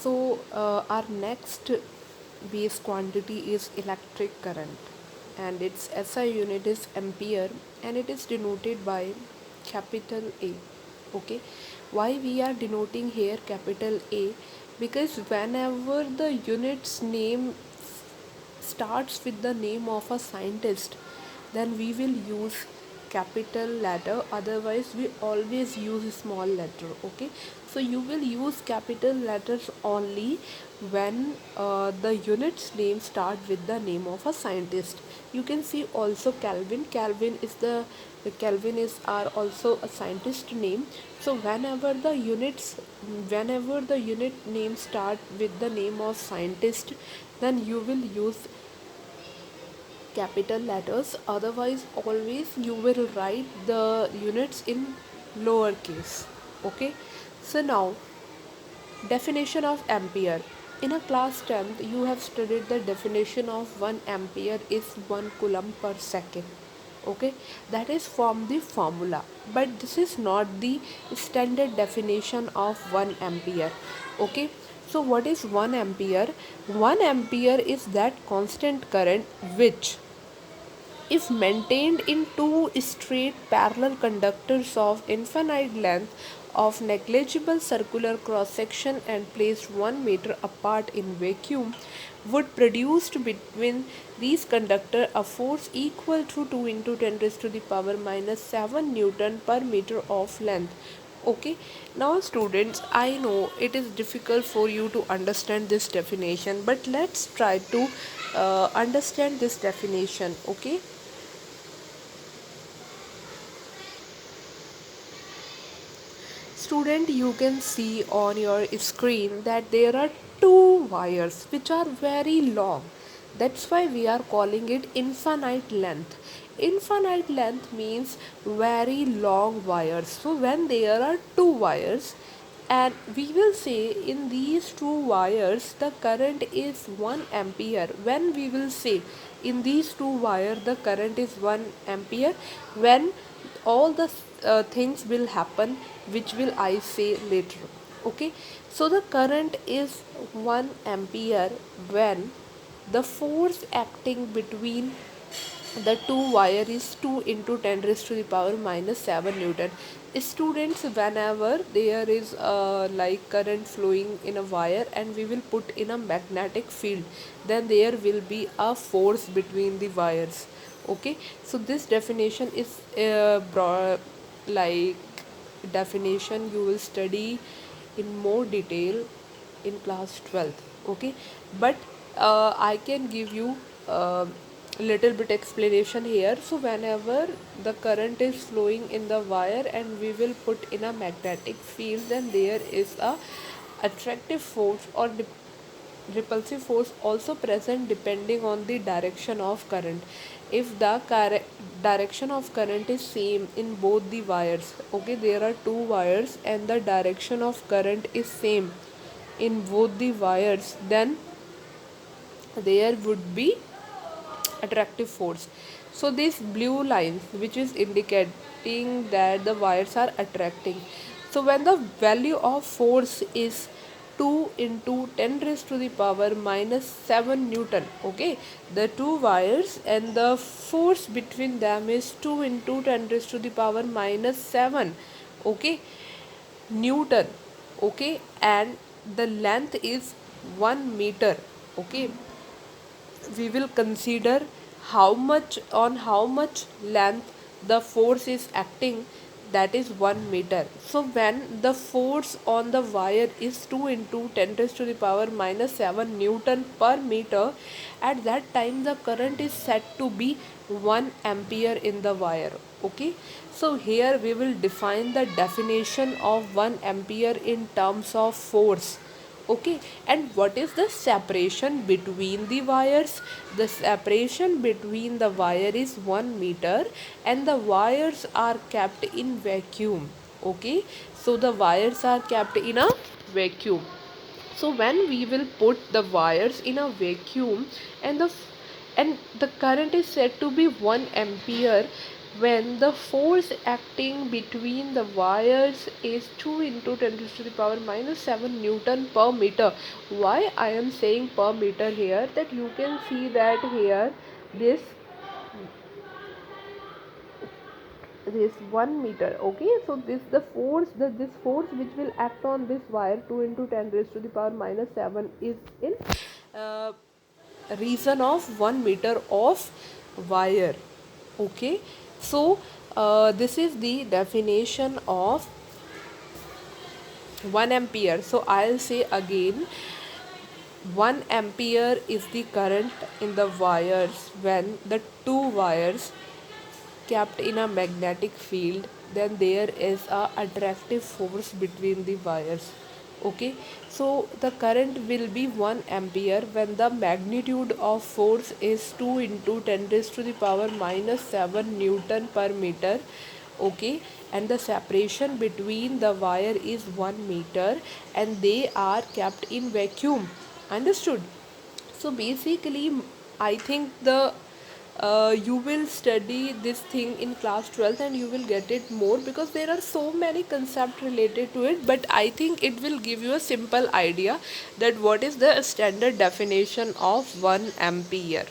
Our next base quantity is electric current, and its SI unit is ampere, and it is denoted by capital A. Okay, why we are denoting here capital A? Because whenever the unit's name starts with the name of a scientist, then we will use capital letter, otherwise we always use small letter. Okay, so you will use capital letters only when the unit's name start with the name of a scientist. You can see also Kelvin is are also a scientist name. So whenever the unit name start with the name of scientist, then you will use capital letters, otherwise always you will write the units in lowercase. Okay, so now definition of ampere. In a class 10th you have studied the definition of 1 ampere is 1 coulomb per second. Okay, that is from the formula, but this is not the standard definition of 1 ampere. Okay, so what is 1 ampere? 1 ampere is that constant current which, if maintained in two straight parallel conductors of infinite length of negligible circular cross section and placed 1 meter apart in vacuum, would produce between these conductors a force equal to 2 into 10 raised to the power minus 7 Newton per meter of length. Okay, now students, I know it is difficult for you to understand this definition, but let's try to understand this definition. Okay, student, you can see on your screen that there are two wires which are very long. That's why we are calling it infinite length. Infinite length means very long wires. So when there are two wires, and we will say in these two wires the current is 1 ampere. When we will say in these two wires the current is 1 ampere, when all the things will happen which will I say later. Okay, so the current is 1 ampere when the force acting between the two wire is 2 into 10 raised to the power minus 7 Newton. Students, whenever there is like current flowing in a wire and we will put in a magnetic field, then there will be a force between the wires. Okay, so this definition is broad, like definition you will study in more detail in class 12th. Okay, but I can give you little bit explanation here. So whenever the current is flowing in the wire and we will put in a magnetic field, then there is a attractive force or repulsive force also present depending on the direction of current. If the direction of current is same in both the wires, okay, there are two wires and the direction of current is same in both the wires, then there would be attractive force. So this blue line which is indicating that the wires are attracting. So when the value of force is 2 into 10 raised to the power minus 7 Newton. Okay, the two wires and the force between them is 2 into 10 raised to the power minus 7. Okay, Newton. Okay, and the length is 1 meter. Okay, we will consider how much length the force is acting, that is 1 meter. So when the force on the wire is 2 into 10 raised to the power minus 7 Newton per meter, at that time the current is said to be 1 ampere in the wire. Okay, so here we will define the definition of 1 ampere in terms of force. Okay, and what is the separation between the wires? The separation between the wire is 1 meter and the wires are kept in vacuum. Okay, so the wires are kept in a vacuum. So when we will put the wires in a vacuum and the current is said to be 1 ampere, when the force acting between the wires is 2 into 10 raised to the power minus 7 Newton per meter. Why I am saying per meter here, that you can see that here this 1 meter. Okay, so this force which will act on this wire 2 into 10 raised to the power minus 7 is in uh, reason of 1 meter of wire. Okay, so this is the definition of 1 ampere. So I'll say again, 1 ampere is the current in the wires when the two wires kept in a magnetic field, then there is a attractive force between the wires. Okay, so the current will be 1 ampere when the magnitude of force is 2 into 10 raised to the power minus 7 Newton per meter. Okay, and the separation between the wire is 1 meter and they are kept in vacuum. Understood? So basically, I think the you will study this thing in class 12th and you will get it more, because there are so many concepts related to it, but I think it will give you a simple idea that what is the standard definition of 1 ampere.